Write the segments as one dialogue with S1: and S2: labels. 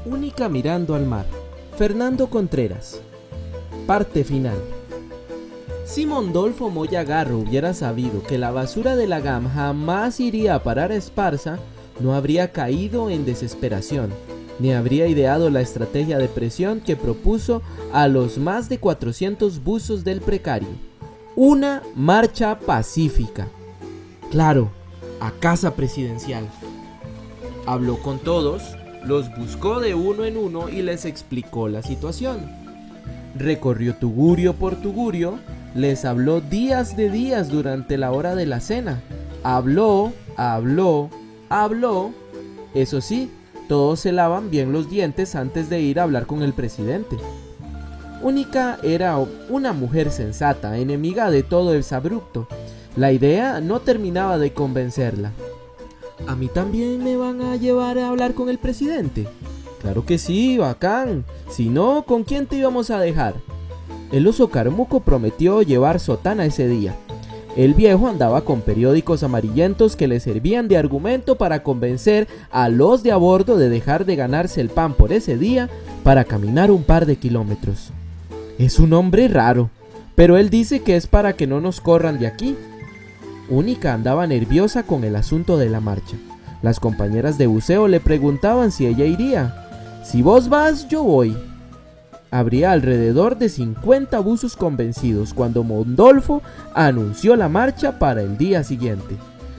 S1: Única mirando al mar. Fernando Contreras. Parte final. Si Mondolfo Moya Garro hubiera sabido que la basura de la GAM jamás iría a parar a Esparza, no habría caído en desesperación, ni habría ideado la estrategia de presión que propuso a los más de 400 buzos del precario. Una marcha pacífica. Claro, a casa presidencial. Habló con todos, los buscó de uno en uno y les explicó la situación. Recorrió tugurio por tugurio, les habló días de días durante la hora de la cena. Habló. Eso sí, todos se lavan bien los dientes antes de ir a hablar con el presidente. Única era una mujer sensata, enemiga de todo el sabrupto. La idea no terminaba de convencerla. ¿A mí también me van a llevar a hablar con el presidente? Claro que sí, bacán. Si no, ¿con quién te íbamos a dejar? El oso Carmuco prometió llevar sotana ese día. El viejo andaba con periódicos amarillentos que le servían de argumento para convencer a los de a bordo de dejar de ganarse el pan por ese día para caminar un par de kilómetros. Es un hombre raro, pero él dice que es para que no nos corran de aquí. Única andaba nerviosa con el asunto de la marcha. Las compañeras de buceo le preguntaban si ella iría. Si vos vas, yo voy. Habría alrededor de 50 buzos convencidos cuando Mondolfo anunció la marcha para el día siguiente.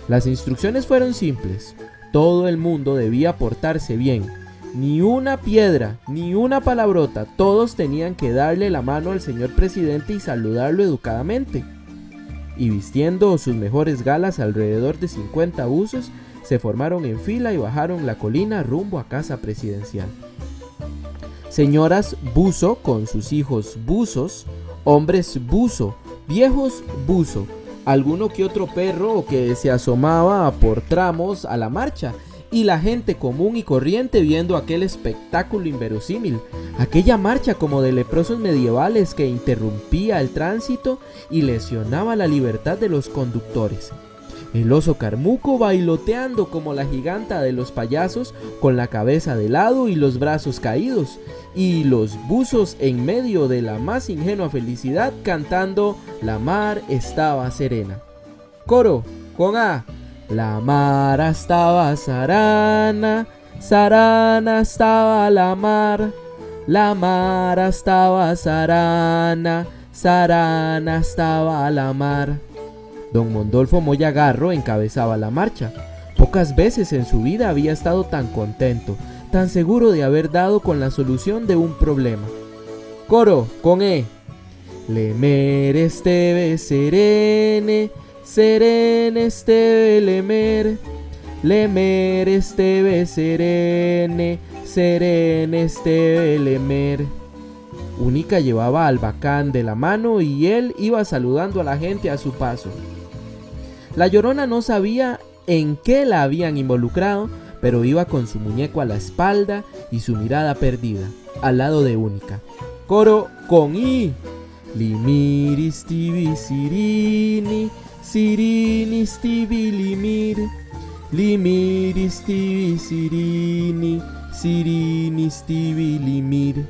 S1: Las instrucciones fueron simples. Todo el mundo debía portarse bien. Ni una piedra, ni una palabrota. Todos tenían que darle la mano al señor presidente y saludarlo educadamente. Y vistiendo sus mejores galas, alrededor de 50 buzos se formaron en fila y bajaron la colina rumbo a casa presidencial. Señoras buzo con sus hijos buzos, hombres buzo, viejos buzo, alguno que otro perro que se asomaba por tramos a la marcha, y la gente común y corriente viendo aquel espectáculo inverosímil, aquella marcha como de leprosos medievales que interrumpía el tránsito y lesionaba la libertad de los conductores. El oso Carmuco bailoteando como la giganta de los payasos, con la cabeza de lado y los brazos caídos, y los buzos en medio de la más ingenua felicidad cantando "La mar estaba serena". Coro, con A. La mar estaba sarana, sarana estaba la mar estaba sarana, sarana estaba la mar. Don Mondolfo Moya Garro encabezaba la marcha. Pocas veces en su vida había estado tan contento, tan seguro de haber dado con la solución de un problema. Coro, con E. Lemer esteve serene, serene esteve lemer. Lemer esteve serene, serene esteve lemer. Única llevaba al bacán de la mano y él iba saludando a la gente a su paso. La Llorona no sabía en qué la habían involucrado, pero iba con su muñeco a la espalda y su mirada perdida, al lado de Única. Coro con I. Limiris tibi sirini, sirinis tibi limir. Limiris tibi sirini, sirinis tibi limir.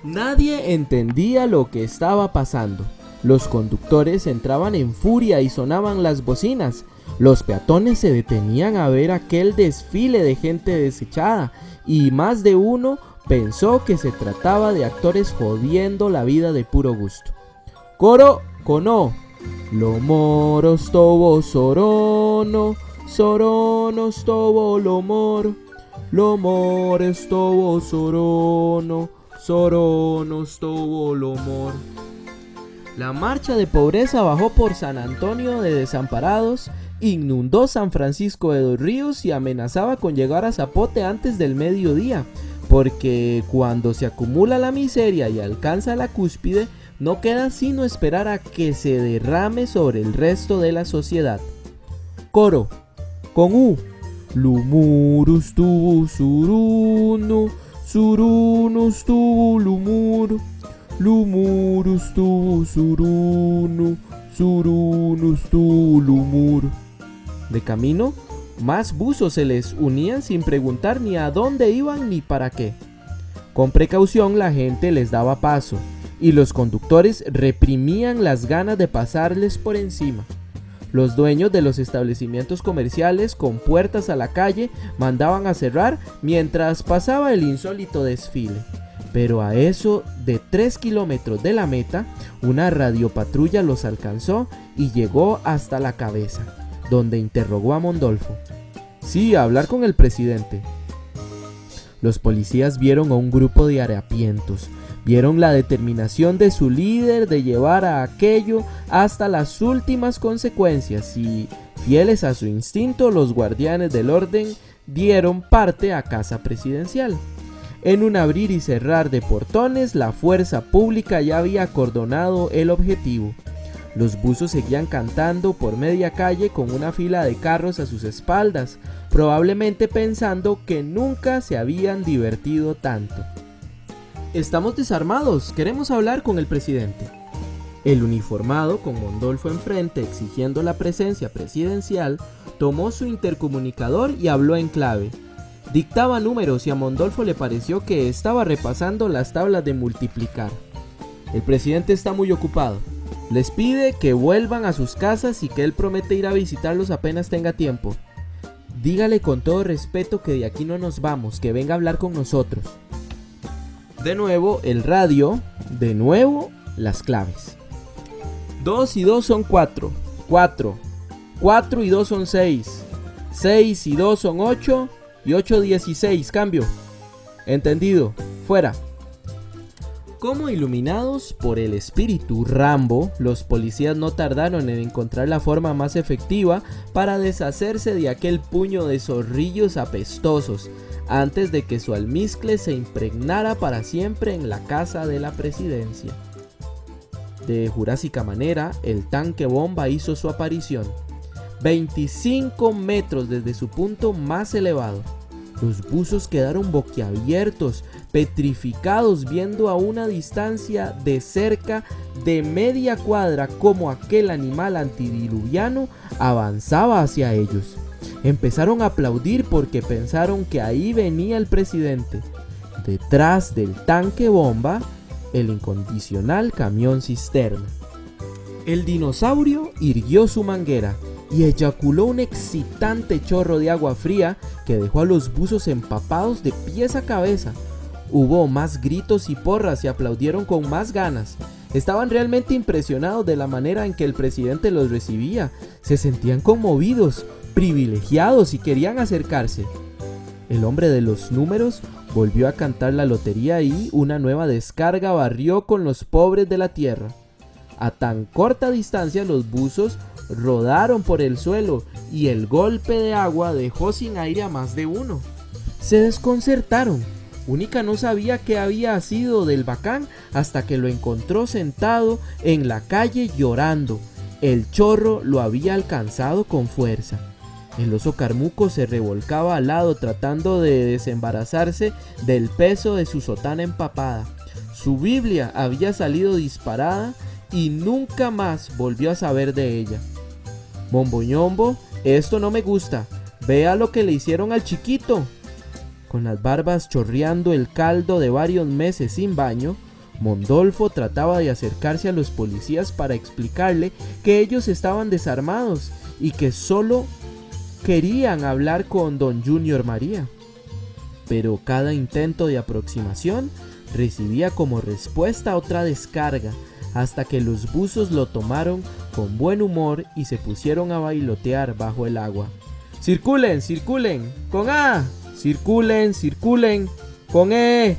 S1: Nadie entendía lo que estaba pasando. Los conductores entraban en furia y sonaban las bocinas. Los peatones se detenían a ver aquel desfile de gente desechada, y más de uno pensó que se trataba de actores jodiendo la vida de puro gusto. Coro con O. Lo moro stobo sorono, sorono stobo lo mor stobo sorono, sorono stobo lo mor. La marcha de pobreza bajó por San Antonio de Desamparados, inundó San Francisco de los Ríos y amenazaba con llegar a Zapote antes del mediodía, porque cuando se acumula la miseria y alcanza la cúspide, no queda sino esperar a que se derrame sobre el resto de la sociedad. Coro, con U. Lumurus tubu surunu, surunus tubu lumur. Lumurus tu surunu, surunus tu lumur. De camino, más buzos se les unían sin preguntar ni a dónde iban ni para qué. Con precaución la gente les daba paso y los conductores reprimían las ganas de pasarles por encima. Los dueños de los establecimientos comerciales con puertas a la calle mandaban a cerrar mientras pasaba el insólito desfile. Pero a eso de 3 kilómetros de la meta, una radiopatrulla los alcanzó y llegó hasta la cabeza, donde interrogó a Mondolfo. Sí, a hablar con el presidente. Los policías vieron a un grupo de harapientos. Vieron la determinación de su líder de llevar a aquello hasta las últimas consecuencias y, fieles a su instinto, los guardianes del orden dieron parte a casa presidencial. En un abrir y cerrar de portones, la fuerza pública ya había acordonado el objetivo. Los buzos seguían cantando por media calle con una fila de carros a sus espaldas, probablemente pensando que nunca se habían divertido tanto. Estamos desarmados, queremos hablar con el presidente. El uniformado, con Mondolfo enfrente exigiendo la presencia presidencial, tomó su intercomunicador y habló en clave. Dictaba números y a Mondolfo le pareció que estaba repasando las tablas de multiplicar. El presidente está muy ocupado. Les pide que vuelvan a sus casas y que él promete ir a visitarlos apenas tenga tiempo. Dígale con todo respeto que de aquí no nos vamos, que venga a hablar con nosotros. De nuevo el radio, de nuevo las claves. 2 y 2 son 4, 4, 4 y 2 son 6, 6 y 2 son 8 y 8 16, cambio. Entendido, fuera. Como iluminados por el espíritu Rambo, los policías no tardaron en encontrar la forma más efectiva para deshacerse de aquel puño de zorrillos apestosos, antes de que su almizcle se impregnara para siempre en la casa de la presidencia. De jurásica manera, el tanque bomba hizo su aparición, 25 metros desde su punto más elevado. Los buzos quedaron boquiabiertos, petrificados, viendo a una distancia de cerca de media cuadra cómo aquel animal antidiluviano avanzaba hacia ellos. Empezaron a aplaudir porque pensaron que ahí venía el presidente. Detrás del tanque bomba, el incondicional camión cisterna. El dinosaurio irguió su manguera y eyaculó un excitante chorro de agua fría que dejó a los buzos empapados de pies a cabeza. Hubo más gritos y porras y aplaudieron con más ganas. Estaban realmente impresionados de la manera en que el presidente los recibía. Se sentían conmovidos, privilegiados y querían acercarse. El hombre de los números volvió a cantar la lotería y una nueva descarga barrió con los pobres de la tierra. A tan corta distancia los buzos rodaron por el suelo y el golpe de agua dejó sin aire a más de uno. Se desconcertaron. Única no sabía qué había sido del bacán hasta que lo encontró sentado en la calle llorando. El chorro lo había alcanzado con fuerza. El oso carmuco se revolcaba al lado tratando de desembarazarse del peso de su sotana empapada. Su Biblia había salido disparada y nunca más volvió a saber de ella. Momboñombo, esto no me gusta. Vea lo que le hicieron al chiquito. Con las barbas chorreando el caldo de varios meses sin baño, Mondolfo trataba de acercarse a los policías para explicarle que ellos estaban desarmados y que solo querían hablar con don Junior María. Pero cada intento de aproximación recibía como respuesta otra descarga, hasta que los buzos lo tomaron con buen humor y se pusieron a bailotear bajo el agua. ¡Circulen, circulen! ¡Con A! ¡Circulen, circulen! ¡Con E!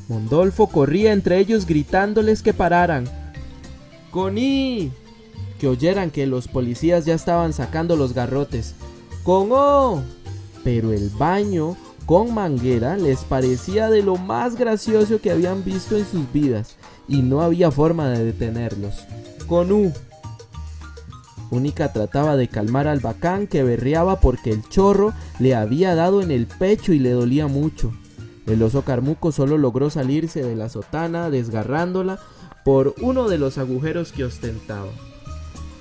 S1: Mondolfo corría entre ellos gritándoles que pararan. ¡Con I! Que oyeran que los policías ya estaban sacando los garrotes. ¡Con O! Pero el baño con manguera les parecía de lo más gracioso que habían visto en sus vidas y no había forma de detenerlos. ¡Con U! Única trataba de calmar al bacán que berreaba porque el chorro le había dado en el pecho y le dolía mucho. El oso carmuco solo logró salirse de la sotana desgarrándola por uno de los agujeros que ostentaba.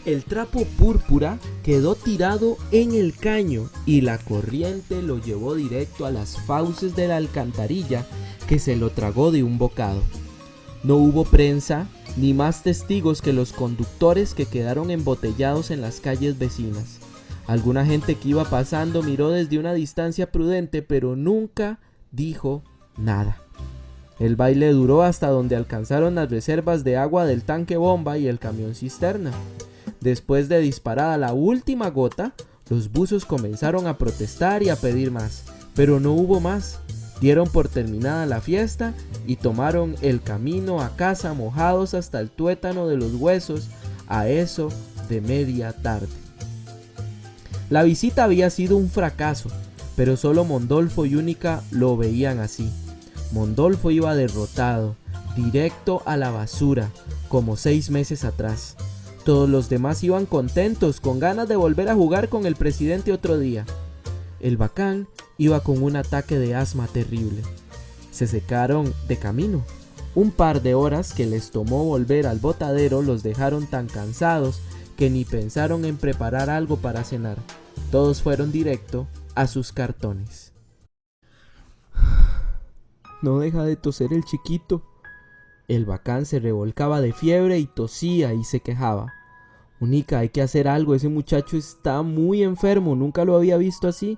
S1: El trapo púrpura quedó tirado en el caño y la corriente lo llevó directo a las fauces de la alcantarilla que se lo tragó de un bocado. No hubo prensa ni más testigos que los conductores que quedaron embotellados en las calles vecinas. Alguna gente que iba pasando miró desde una distancia prudente, pero nunca dijo nada. El baile duró hasta donde alcanzaron las reservas de agua del tanque bomba y el camión cisterna. Después de disparada la última gota, los buzos comenzaron a protestar y a pedir más, pero no hubo más. Dieron por terminada la fiesta y tomaron el camino a casa mojados hasta el tuétano de los huesos a eso de media tarde. La visita había sido un fracaso, pero solo Mondolfo y Única lo veían así. Mondolfo iba derrotado, directo a la basura, como 6 meses atrás. Todos los demás iban contentos, con ganas de volver a jugar con el presidente otro día. El bacán iba con un ataque de asma terrible. Se secaron de camino. Un par de horas que les tomó volver al botadero los dejaron tan cansados que ni pensaron en preparar algo para cenar. Todos fueron directo a sus cartones. No deja de toser el chiquito. El bacán se revolcaba de fiebre y tosía y se quejaba. Única, hay que hacer algo, ese muchacho está muy enfermo, nunca lo había visto así.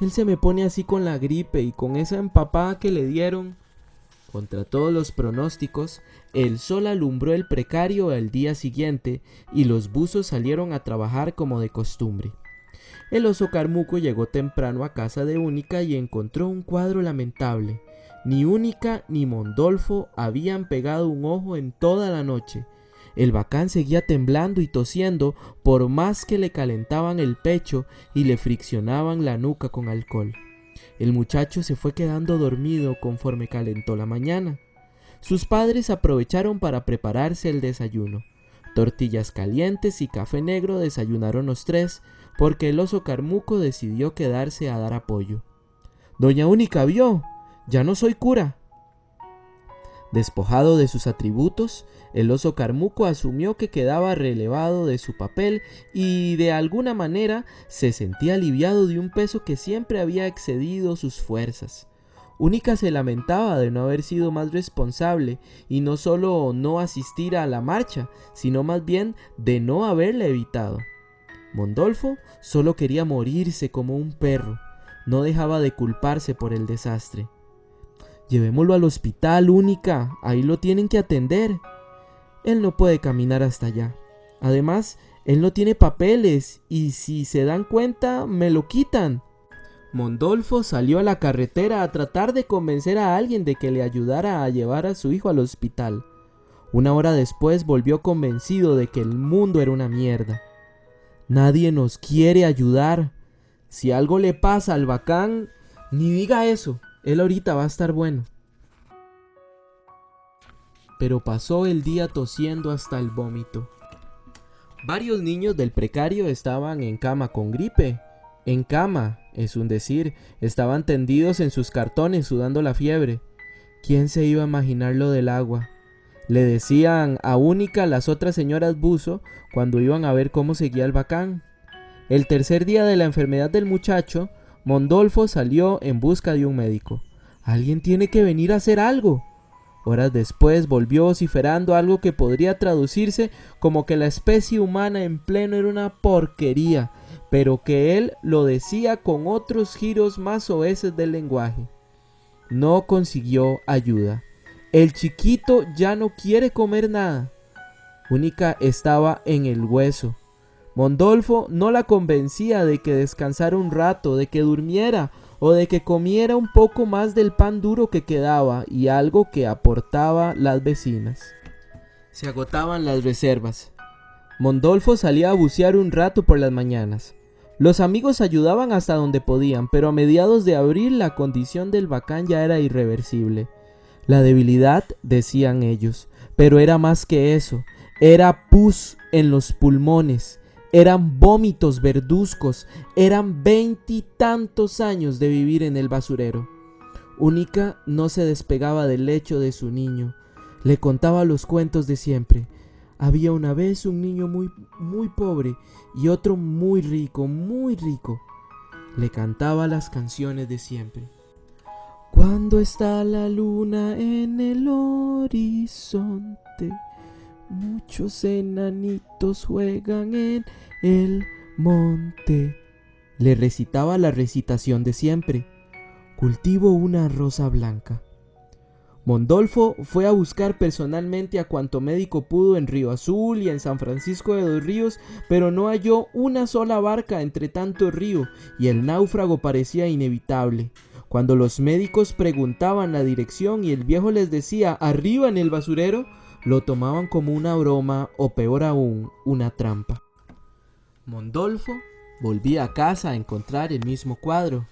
S1: Él se me pone así con la gripe y con esa empapada que le dieron. Contra todos los pronósticos, el sol alumbró el precario al día siguiente y los buzos salieron a trabajar como de costumbre. El oso Carmuco llegó temprano a casa de Única y encontró un cuadro lamentable. Ni Única ni Mondolfo habían pegado un ojo en toda la noche. El bacán seguía temblando y tosiendo por más que le calentaban el pecho y le friccionaban la nuca con alcohol. El muchacho se fue quedando dormido conforme calentó la mañana. Sus padres aprovecharon para prepararse el desayuno. Tortillas calientes y café negro desayunaron los tres, porque el oso Carmuco decidió quedarse a dar apoyo. Doña Única vio, ya no soy cura. Despojado de sus atributos, el oso Carmuco asumió que quedaba relevado de su papel y de alguna manera se sentía aliviado de un peso que siempre había excedido sus fuerzas. Única se lamentaba de no haber sido más responsable y no solo no asistir a la marcha, sino más bien de no haberla evitado. Mondolfo solo quería morirse como un perro, no dejaba de culparse por el desastre. Llevémoslo al hospital, Única, ahí lo tienen que atender. Él no puede caminar hasta allá. Además, él no tiene papeles y si se dan cuenta, me lo quitan. Mondolfo salió a la carretera a tratar de convencer a alguien de que le ayudara a llevar a su hijo al hospital. Una hora después volvió convencido de que el mundo era una mierda. Nadie nos quiere ayudar. Si algo le pasa al bacán, ni diga eso. Él ahorita va a estar bueno. Pero pasó el día tosiendo hasta el vómito. Varios niños del precario estaban en cama con gripe. En cama, es un decir, estaban tendidos en sus cartones sudando la fiebre. ¿Quién se iba a imaginar lo del agua? Le decían a Única las otras señoras buzo cuando iban a ver cómo seguía el bacán. El tercer día de la enfermedad del muchacho, Mondolfo salió en busca de un médico. Alguien tiene que venir a hacer algo. Horas después volvió vociferando algo que podría traducirse como que la especie humana en pleno era una porquería, pero que él lo decía con otros giros más soeces del lenguaje. No consiguió ayuda. El chiquito ya no quiere comer nada. Única estaba en el hueso. Mondolfo no la convencía de que descansara un rato, de que durmiera o de que comiera un poco más del pan duro que quedaba y algo que aportaba las vecinas. Se agotaban las reservas. Mondolfo salía a bucear un rato por las mañanas. Los amigos ayudaban hasta donde podían, pero a mediados de abril la condición del bacán ya era irreversible. La debilidad, decían ellos, pero era más que eso, era pus en los pulmones. Eran vómitos verduzcos, eran 20 y tantos años de vivir en el basurero. Única no se despegaba del lecho de su niño, le contaba los cuentos de siempre. Había una vez un niño muy pobre y otro muy rico, muy rico. Le cantaba las canciones de siempre. Cuando está la luna en el horizonte, muchos enanitos juegan en el monte. Le recitaba la recitación de siempre. Cultivo una rosa blanca. Mondolfo fue a buscar personalmente a cuanto médico pudo en Río Azul y en San Francisco de los Ríos, pero no halló una sola barca entre tanto río y el náufrago parecía inevitable. Cuando los médicos preguntaban la dirección y el viejo les decía arriba en el basurero, lo tomaban como una broma o peor aún, una trampa. Mondolfo volvía a casa a encontrar el mismo cuadro,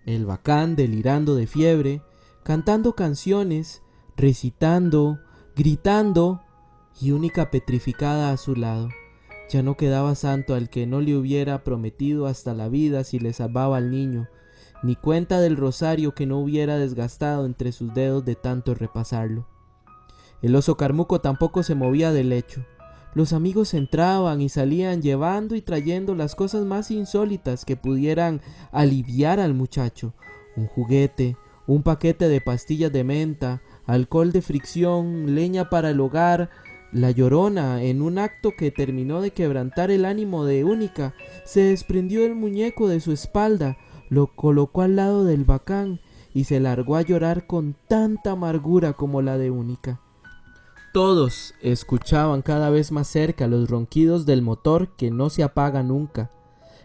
S1: el bacán delirando de fiebre, cantando canciones, recitando, gritando y Única petrificada a su lado. Ya no quedaba santo al que no le hubiera prometido hasta la vida si le salvaba al niño, ni cuenta del rosario que no hubiera desgastado entre sus dedos de tanto repasarlo. El oso Carmuco tampoco se movía del lecho. Los amigos entraban y salían llevando y trayendo las cosas más insólitas que pudieran aliviar al muchacho: un juguete, un paquete de pastillas de menta, alcohol de fricción, leña para el hogar. La Llorona, en un acto que terminó de quebrantar el ánimo de Única, se desprendió el muñeco de su espalda, lo colocó al lado del bacán y se largó a llorar con tanta amargura como la de Única. Todos escuchaban cada vez más cerca los ronquidos del motor que no se apaga nunca.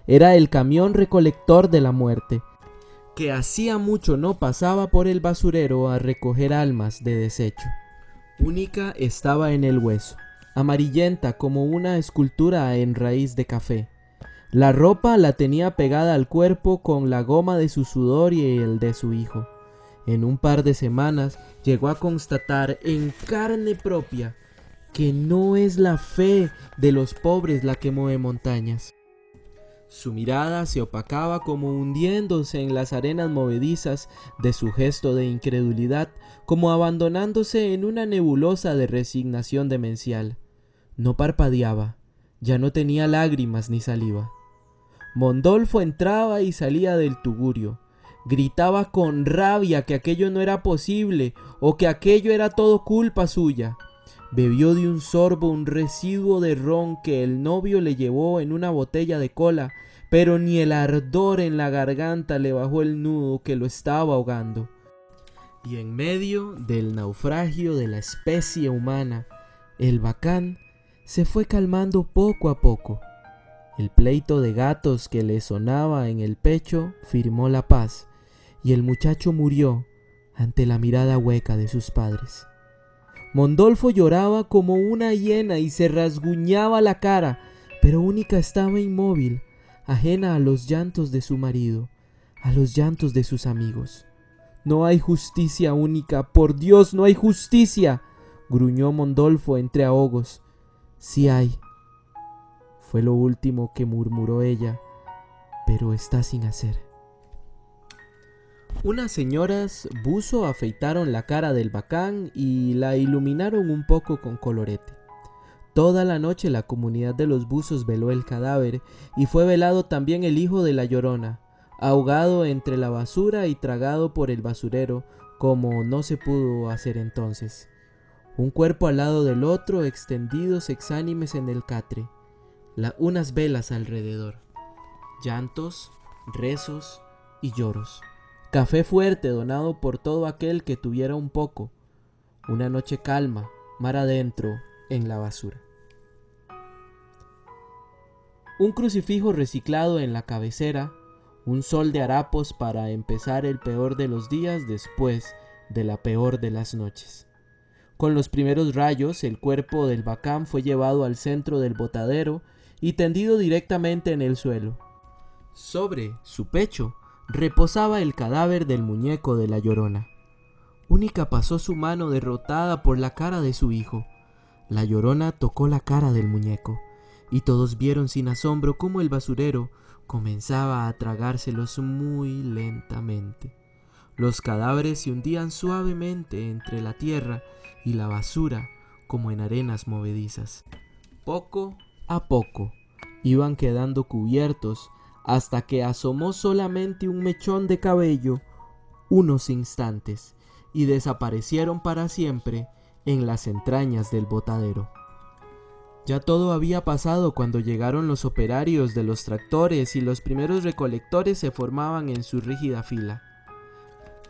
S1: Era el camión recolector de la muerte, que hacía mucho no pasaba por el basurero a recoger almas de desecho. Única estaba en el hueso, amarillenta como una escultura en raíz de café. La ropa la tenía pegada al cuerpo con la goma de su sudor y el de su hijo. En un par de semanas llegó a constatar en carne propia que no es la fe de los pobres la que mueve montañas. Su mirada se opacaba como hundiéndose en las arenas movedizas de su gesto de incredulidad, como abandonándose en una nebulosa de resignación demencial. No parpadeaba, ya no tenía lágrimas ni saliva. Mondolfo entraba y salía del tugurio. Gritaba con rabia que aquello no era posible o que aquello era todo culpa suya. Bebió de un sorbo un residuo de ron que el novio le llevó en una botella de cola, pero ni el ardor en la garganta le bajó el nudo que lo estaba ahogando. Y en medio del naufragio de la especie humana, el bacán se fue calmando poco a poco. El pleito de gatos que le sonaba en el pecho firmó la paz, y el muchacho murió ante la mirada hueca de sus padres. Mondolfo lloraba como una hiena y se rasguñaba la cara, pero Única estaba inmóvil, ajena a los llantos de su marido, a los llantos de sus amigos. «No hay justicia, Única, por Dios, no hay justicia», gruñó Mondolfo entre ahogos. «Sí hay», fue lo último que murmuró ella, «pero está sin hacer». Unas señoras buzo afeitaron la cara del bacán y la iluminaron un poco con colorete. Toda la noche la comunidad de los buzos veló el cadáver y fue velado también el hijo de la Llorona, ahogado entre la basura y tragado por el basurero, como no se pudo hacer entonces. Un cuerpo al lado del otro, extendidos exánimes en el catre, unas velas alrededor, llantos, rezos y lloros. Café fuerte donado por todo aquel que tuviera un poco. Una noche calma, mar adentro, en la basura. Un crucifijo reciclado en la cabecera, un sol de harapos para empezar el peor de los días después de la peor de las noches. Con los primeros rayos, el cuerpo del bacán fue llevado al centro del botadero y tendido directamente en el suelo. Sobre su pecho reposaba el cadáver del muñeco de la Llorona. Única pasó su mano derrotada por la cara de su hijo. La Llorona tocó la cara del muñeco, y todos vieron sin asombro cómo el basurero comenzaba a tragárselos muy lentamente. Los cadáveres se hundían suavemente entre la tierra y la basura como en arenas movedizas. Poco a poco iban quedando cubiertos hasta que asomó solamente un mechón de cabello, unos instantes y desaparecieron para siempre en las entrañas del botadero. Ya todo había pasado cuando llegaron los operarios de los tractores y los primeros recolectores se formaban en su rígida fila.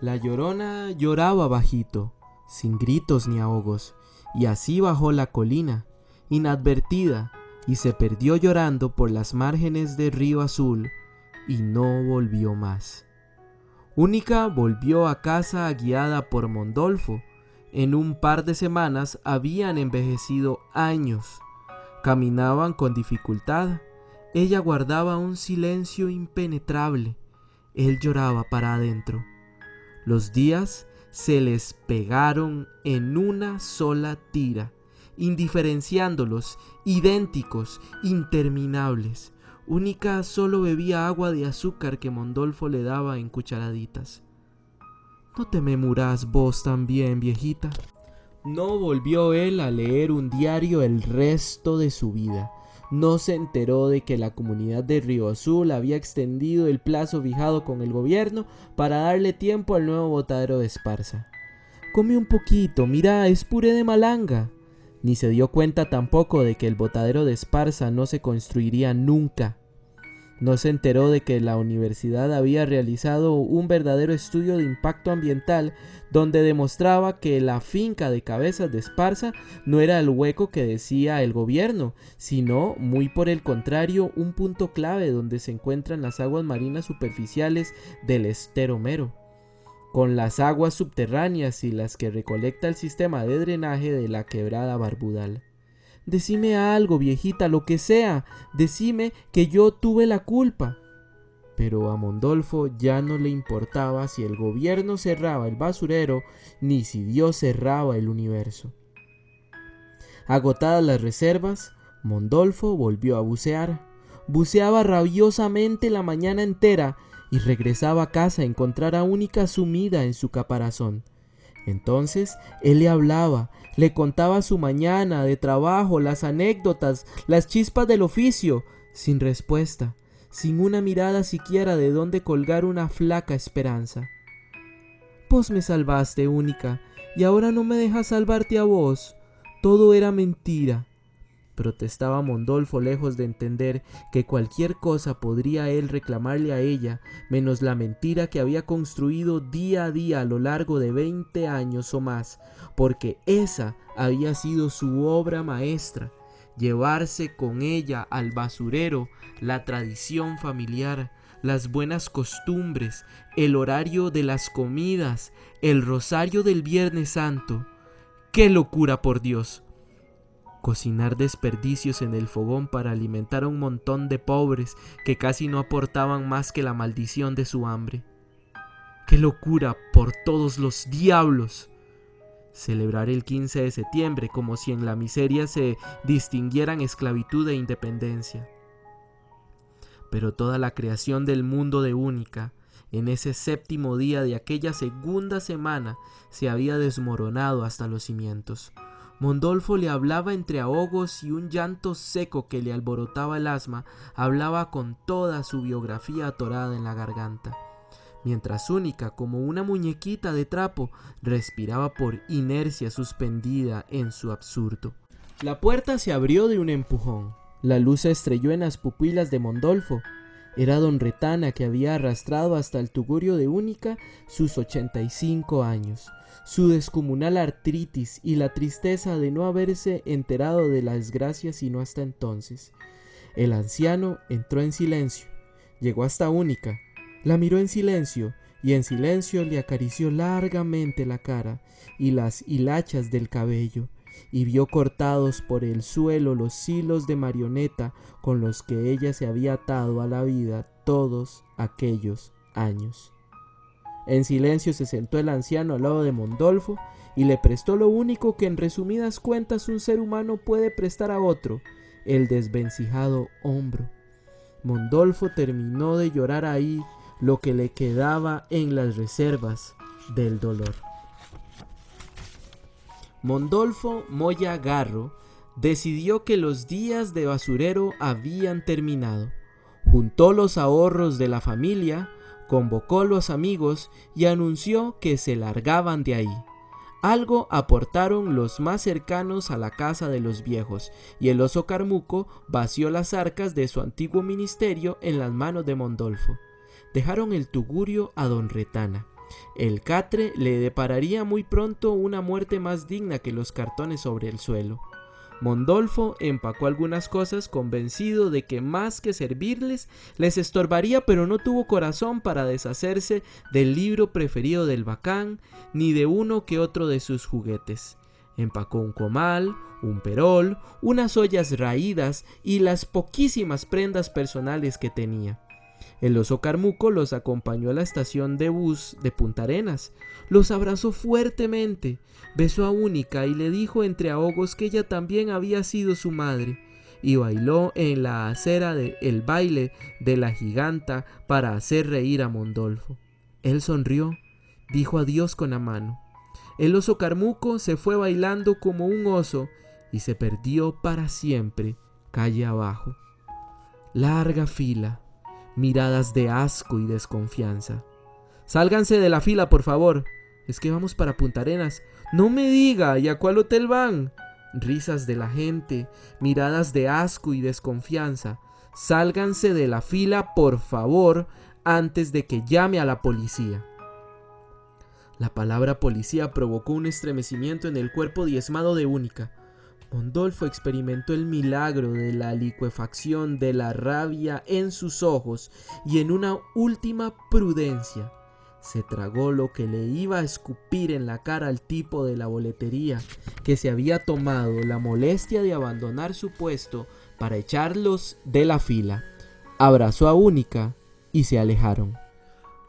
S1: La Llorona lloraba bajito, sin gritos ni ahogos, y así bajó la colina, inadvertida, y se perdió llorando por las márgenes del río Azul, y no volvió más. Única volvió a casa guiada por Mondolfo. En un par de semanas habían envejecido años. Caminaban con dificultad. Ella guardaba un silencio impenetrable. Él lloraba para adentro. Los días se les pegaron en una sola tira, indiferenciándolos, idénticos, interminables. Única solo bebía agua de azúcar que Mondolfo le daba en cucharaditas. ¿No te me murás vos también, viejita? No volvió él a leer un diario el resto de su vida. No se enteró de que la comunidad de Río Azul había extendido el plazo fijado con el gobierno para darle tiempo al nuevo botadero de Esparza. Come un poquito, mira, es puré de malanga. Ni se dio cuenta tampoco de que el botadero de Esparza no se construiría nunca. No se enteró de que la universidad había realizado un verdadero estudio de impacto ambiental donde demostraba que la finca de Cabezas de Esparza no era el hueco que decía el gobierno, sino, muy por el contrario, un punto clave donde se encuentran las aguas marinas superficiales del estero Mero, con las aguas subterráneas y las que recolecta el sistema de drenaje de la quebrada Barbudal. Decime algo, viejita, lo que sea, decime que yo tuve la culpa. Pero a Mondolfo ya no le importaba si el gobierno cerraba el basurero, ni si Dios cerraba el universo. Agotadas las reservas, Mondolfo volvió a bucear. Buceaba rabiosamente la mañana entera y regresaba a casa a encontrar a Única sumida en su caparazón. Entonces él le hablaba, le contaba su mañana de trabajo, las anécdotas, las chispas del oficio, sin respuesta, sin una mirada siquiera de dónde colgar una flaca esperanza. Vos me salvaste, Única, y ahora no me dejas salvarte a vos. Todo era mentira. Protestaba Mondolfo, lejos de entender que cualquier cosa podría él reclamarle a ella, menos la mentira que había construido día a día a lo largo de 20 años o más, porque esa había sido su obra maestra, llevarse con ella al basurero la tradición familiar, las buenas costumbres, el horario de las comidas, el rosario del Viernes Santo. ¡Qué locura, por Dios! Cocinar desperdicios en el fogón para alimentar a un montón de pobres que casi no aportaban más que la maldición de su hambre. ¡Qué locura, por todos los diablos! Celebrar el 15 de septiembre como si en la miseria se distinguieran esclavitud e independencia. Pero toda la creación del mundo de Única, en ese séptimo día de aquella segunda semana, se había desmoronado hasta los cimientos. Mondolfo le hablaba entre ahogos y un llanto seco que le alborotaba el asma, hablaba con toda su biografía atorada en la garganta, mientras Única, como una muñequita de trapo, respiraba por inercia suspendida en su absurdo. La puerta se abrió de un empujón. La luz se estrelló en las pupilas de Mondolfo. Era don Retana, que había arrastrado hasta el tugurio de Única sus 85 años. Su descomunal artritis y la tristeza de no haberse enterado de la desgracia sino hasta entonces. El anciano entró en silencio, llegó hasta Única, la miró en silencio y en silencio le acarició largamente la cara y las hilachas del cabello y vio cortados por el suelo los hilos de marioneta con los que ella se había atado a la vida todos aquellos años. En silencio se sentó el anciano al lado de Mondolfo y le prestó lo único que en resumidas cuentas un ser humano puede prestar a otro, el desvencijado hombro. Mondolfo terminó de llorar ahí lo que le quedaba en las reservas del dolor. Mondolfo Moya Garro decidió que los días de basurero habían terminado. Juntó los ahorros de la familia, convocó a los amigos y anunció que se largaban de ahí. Algo aportaron los más cercanos a la casa de los viejos, y el oso Carmuco vació las arcas de su antiguo ministerio en las manos de Mondolfo. Dejaron el tugurio a don Retana. El catre le depararía muy pronto una muerte más digna que los cartones sobre el suelo. Mondolfo empacó algunas cosas convencido de que más que servirles, les estorbaría, pero no tuvo corazón para deshacerse del libro preferido del bacán, ni de uno que otro de sus juguetes. Empacó un comal, un perol, unas ollas raídas y las poquísimas prendas personales que tenía. El oso Carmuco los acompañó a la estación de bus de Punta Arenas, los abrazó fuertemente, besó a Única y le dijo entre ahogos que ella también había sido su madre, y bailó en la acera el baile de la giganta para hacer reír a Mondolfo. Él sonrió, dijo adiós con la mano. El oso Carmuco se fue bailando como un oso y se perdió para siempre calle abajo. Larga fila. Miradas de asco y desconfianza. Sálganse de la fila, por favor. Es que vamos para Punta Arenas. No me diga, ¿y a cuál hotel van? Risas de la gente, miradas de asco y desconfianza. Sálganse de la fila, por favor, antes de que llame a la policía. La palabra policía provocó un estremecimiento en el cuerpo diezmado de Única. Mondolfo experimentó el milagro de la licuefacción de la rabia en sus ojos y en una última prudencia se tragó lo que le iba a escupir en la cara al tipo de la boletería que se había tomado la molestia de abandonar su puesto para echarlos de la fila. Abrazó a Única y se alejaron.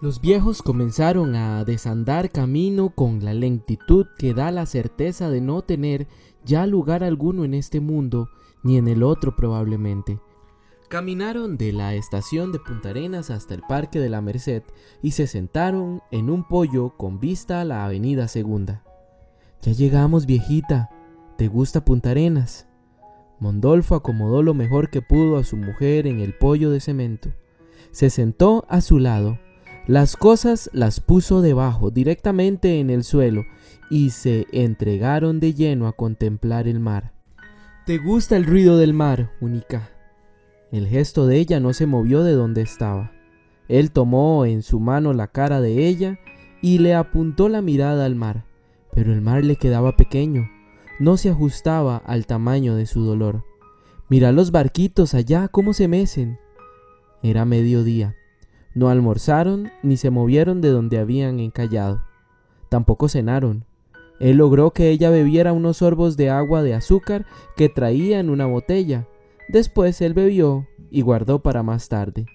S1: Los viejos comenzaron a desandar camino con la lentitud que da la certeza de no tener ya lugar alguno en este mundo, ni en el otro probablemente. Caminaron de la estación de Punta Arenas hasta el Parque de la Merced y se sentaron en un poyo con vista a la avenida Segunda. Ya llegamos, viejita. ¿Te gusta Punta Arenas? Mondolfo acomodó lo mejor que pudo a su mujer en el poyo de cemento. Se sentó a su lado. Las cosas las puso debajo, directamente en el suelo, y se entregaron de lleno a contemplar el mar. ¿Te gusta el ruido del mar, Única? El gesto de ella no se movió de donde estaba. Él tomó en su mano la cara de ella y le apuntó la mirada al mar, pero el mar le quedaba pequeño, no se ajustaba al tamaño de su dolor. Mira los barquitos allá, cómo se mecen. Era mediodía. No almorzaron ni se movieron de donde habían encallado. Tampoco cenaron. Él logró que ella bebiera unos sorbos de agua de azúcar que traía en una botella. Después él bebió y guardó para más tarde.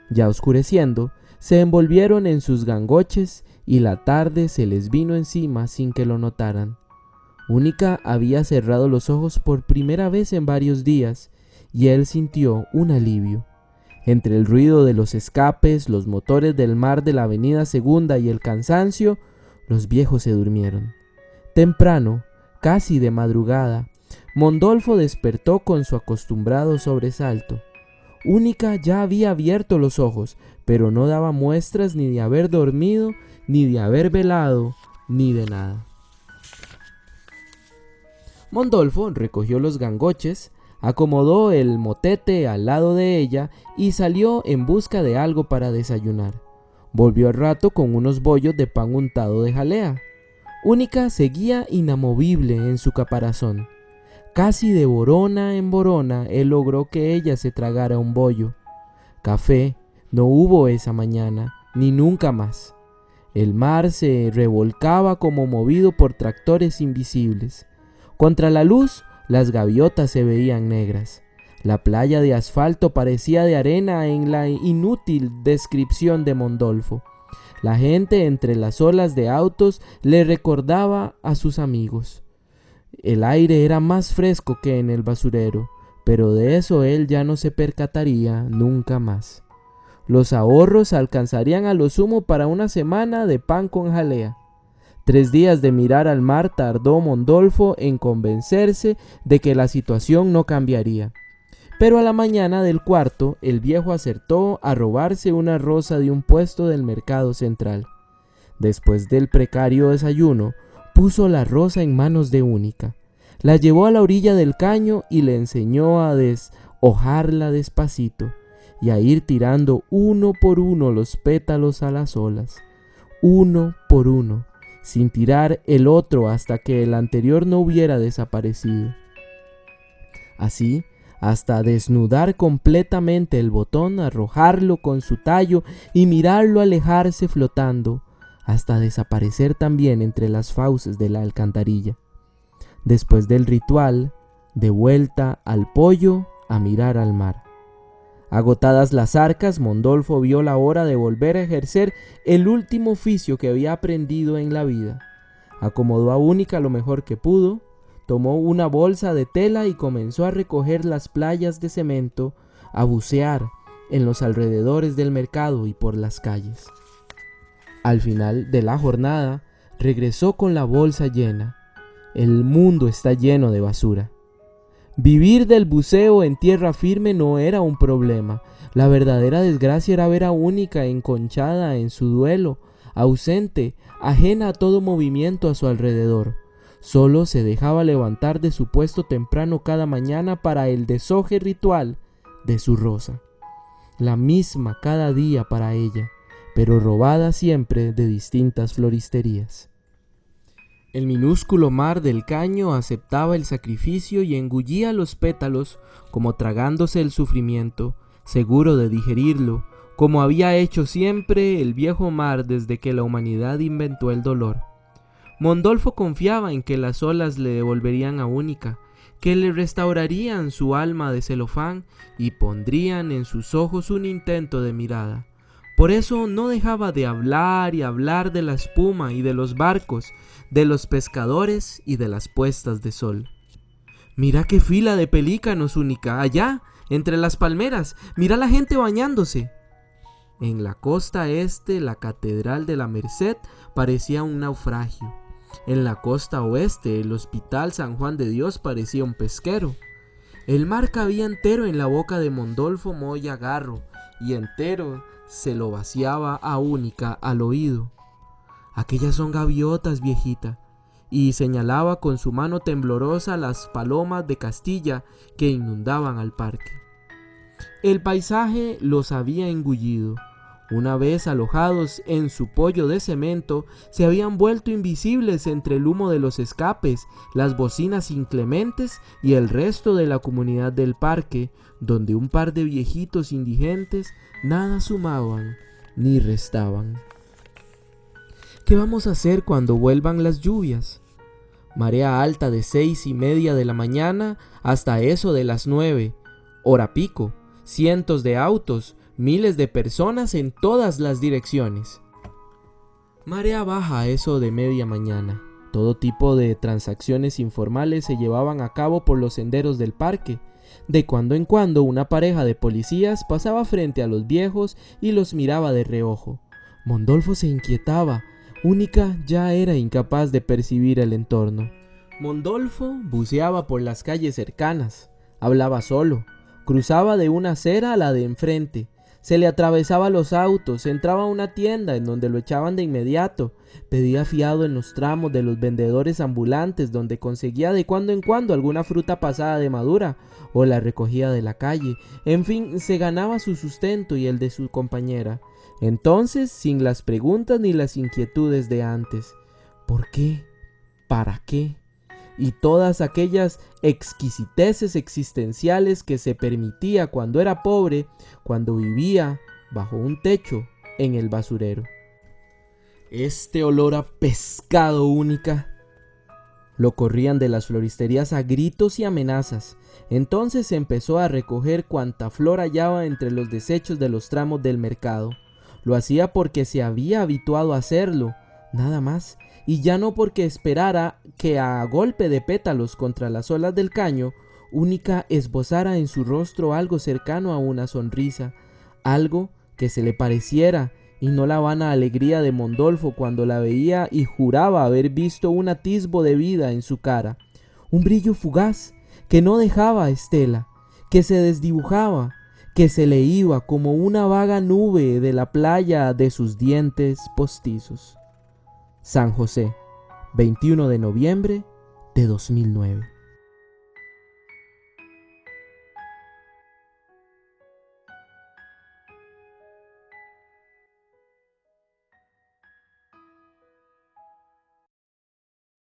S1: Ya oscureciendo, se envolvieron en sus gangoches y la tarde se les vino encima sin que lo notaran. Única había cerrado los ojos por primera vez en varios días y él sintió un alivio. Entre el ruido de los escapes, los motores del mar de la avenida Segunda y el cansancio, los viejos se durmieron. Temprano, casi de madrugada, Mondolfo despertó con su acostumbrado sobresalto. Única ya había abierto los ojos, pero no daba muestras ni de haber dormido, ni de haber velado, ni de nada. Mondolfo recogió los gangoches, acomodó el motete al lado de ella y salió en busca de algo para desayunar. Volvió al rato con unos bollos de pan untado de jalea. Única seguía inamovible en su caparazón. Casi de borona en borona él logró que ella se tragara un bollo. Café no hubo esa mañana, ni nunca más. El mar se revolcaba como movido por tractores invisibles. Contra la luz, las gaviotas se veían negras. La playa de asfalto parecía de arena en la inútil descripción de Mondolfo. La gente entre las olas de autos le recordaba a sus amigos. El aire era más fresco que en el basurero, pero de eso él ya no se percataría nunca más. Los ahorros alcanzarían a lo sumo para una semana de pan con jalea. 3 días de mirar al mar tardó Mondolfo en convencerse de que la situación no cambiaría. Pero a la mañana del cuarto, el viejo acertó a robarse una rosa de un puesto del mercado central. Después del precario desayuno, puso la rosa en manos de Única, la llevó a la orilla del caño y le enseñó a deshojarla despacito y a ir tirando uno por uno los pétalos a las olas, uno por uno, sin tirar el otro hasta que el anterior no hubiera desaparecido. Así, hasta desnudar completamente el botón, arrojarlo con su tallo y mirarlo alejarse flotando, hasta desaparecer también entre las fauces de la alcantarilla. Después del ritual, de vuelta al poyo a mirar al mar. Agotadas las arcas, Mondolfo vio la hora de volver a ejercer el último oficio que había aprendido en la vida. Acomodó a Única lo mejor que pudo, tomó una bolsa de tela y comenzó a recoger las playas de cemento, a bucear en los alrededores del mercado y por las calles. Al final de la jornada, regresó con la bolsa llena. El mundo está lleno de basura. Vivir del buceo en tierra firme no era un problema. La verdadera desgracia era ver a Única enconchada en su duelo, ausente, ajena a todo movimiento a su alrededor. Solo se dejaba levantar de su puesto temprano cada mañana para el deshoje ritual de su rosa. La misma cada día para ella, pero robada siempre de distintas floristerías. El minúsculo mar del caño aceptaba el sacrificio y engullía los pétalos como tragándose el sufrimiento, seguro de digerirlo, como había hecho siempre el viejo mar desde que la humanidad inventó el dolor. Mondolfo confiaba en que las olas le devolverían a Única, que le restaurarían su alma de celofán y pondrían en sus ojos un intento de mirada. Por eso no dejaba de hablar y hablar de la espuma y de los barcos, de los pescadores y de las puestas de sol. Mira qué fila de pelícanos, Única, allá, entre las palmeras, mira la gente bañándose. En la costa este, la Catedral de la Merced parecía un naufragio. En la costa oeste, el Hospital San Juan de Dios parecía un pesquero. El mar cabía entero en la boca de Mondolfo Moya Garro, y entero se lo vaciaba a Única al oído. Aquellas son gaviotas, viejita, y señalaba con su mano temblorosa las palomas de Castilla que inundaban al parque. El paisaje los había engullido. Una vez alojados en su poyo de cemento, se habían vuelto invisibles entre el humo de los escapes, las bocinas inclementes y el resto de la comunidad del parque, donde un par de viejitos indigentes nada sumaban ni restaban. ¿Qué vamos a hacer cuando vuelvan las lluvias? Marea alta de 6:30 de la mañana hasta eso de las 9, hora pico, cientos de autos, miles de personas en todas las direcciones. Marea baja a eso de media mañana. Todo tipo de transacciones informales se llevaban a cabo por los senderos del parque. De cuando en cuando una pareja de policías pasaba frente a los viejos y los miraba de reojo. Mondolfo se inquietaba. Única ya era incapaz de percibir el entorno. Mondolfo buceaba por las calles cercanas. Hablaba solo. Cruzaba de una acera a la de enfrente. Se le atravesaba los autos, entraba a una tienda en donde lo echaban de inmediato, pedía fiado en los tramos de los vendedores ambulantes donde conseguía de cuando en cuando alguna fruta pasada de madura o la recogía de la calle. En fin, se ganaba su sustento y el de su compañera. Entonces, sin las preguntas ni las inquietudes de antes. ¿Por qué? ¿Para qué? Y todas aquellas exquisiteces existenciales que se permitía cuando era pobre, cuando vivía bajo un techo en el basurero. Este olor a pescado, Única. Lo corrían de las floristerías a gritos y amenazas. Entonces empezó a recoger cuanta flor hallaba entre los desechos de los tramos del mercado. Lo hacía porque se había habituado a hacerlo, nada más. Y ya no porque esperara que a golpe de pétalos contra las olas del caño, Única esbozara en su rostro algo cercano a una sonrisa, algo que se le pareciera, y no la vana alegría de Mondolfo cuando la veía y juraba haber visto un atisbo de vida en su cara, un brillo fugaz que no dejaba a Estela, que se desdibujaba, que se le iba como una vaga nube de la playa de sus dientes postizos. San José, 21 de noviembre de 2009.